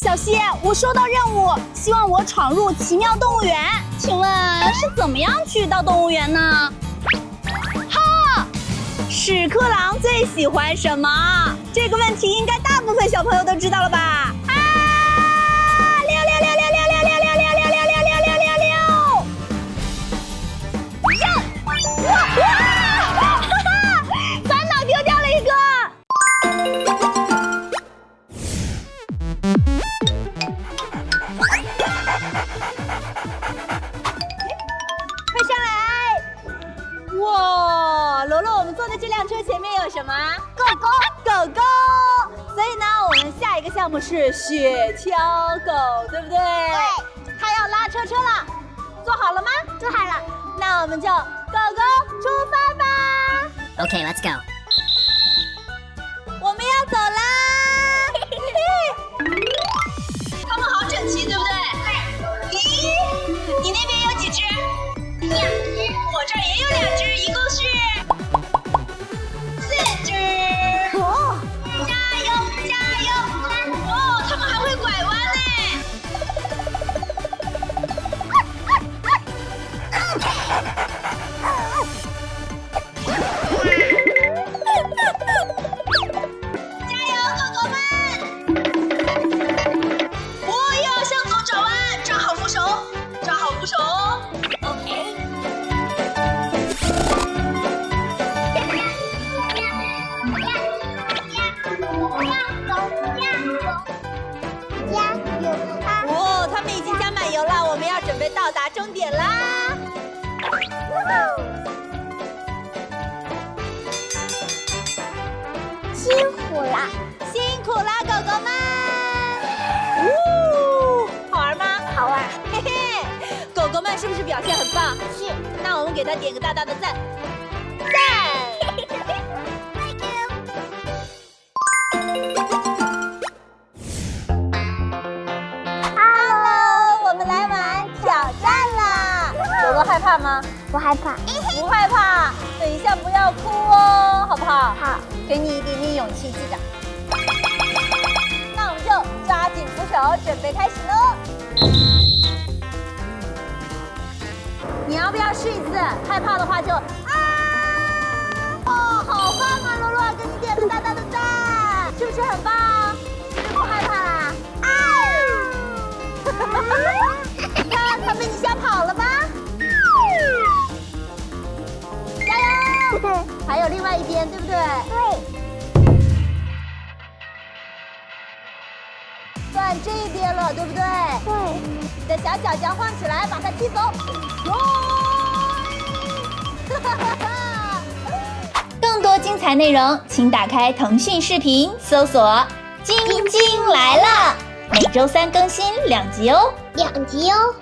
小希，我收到任务，希望我闯入奇妙动物园。请问是怎么样去到动物园呢？哈，屎壳郎最喜欢什么？这个问题应该大部分小朋友都知道了吧？啊！溜溜溜溜溜溜溜溜溜溜溜溜溜溜溜！呀！哇！哈哈！烦恼丢掉了一个。快上来！哇，罗罗，我们坐的这辆车前面有什么？狗狗，狗狗。所以呢，我们下一个项目是雪橇狗，对不对？对。它要拉车了，做好了吗？做好了。那我们就狗狗出发吧。Okay, let's go. 我们要走啦！它们好整齐，对不对？对。咦，你那边有几只？2只。我这儿也有2只，一共是4只。哦，加油加油！哦，它们还会拐弯呢。加油，狗狗们！我要向左转弯，抓好扶手，抓好扶手哦。OK。哦，他们已经加满油了，我们要准备到达终点啦！辛苦了，辛苦啦，狗狗们！好玩吗？好玩。嘿嘿，狗狗们是不是表现很棒？是。那我们给它点个大大的赞！赞！ Hello， 我们来玩挑战啦！罗罗害怕吗？不害怕。不害怕，等一下不要哭哦，好不好？好。给你一点点勇气，记着。那我们就抓紧扶手，准备开始喽！你要不要试一次？害怕的话就啊！哦，好棒啊，罗罗，给你点个大大的赞，是不是很棒？是不是不害怕啦？啊！你看，它被你吓跑了吧？加油！还有另外一边，对不对？对。算这一边了，对不对？对。你的小脚脚晃起来，把它踢走。更多精彩内容，请打开腾讯视频，搜索“晶晶来了”，每周3更新2集哦。2集哦。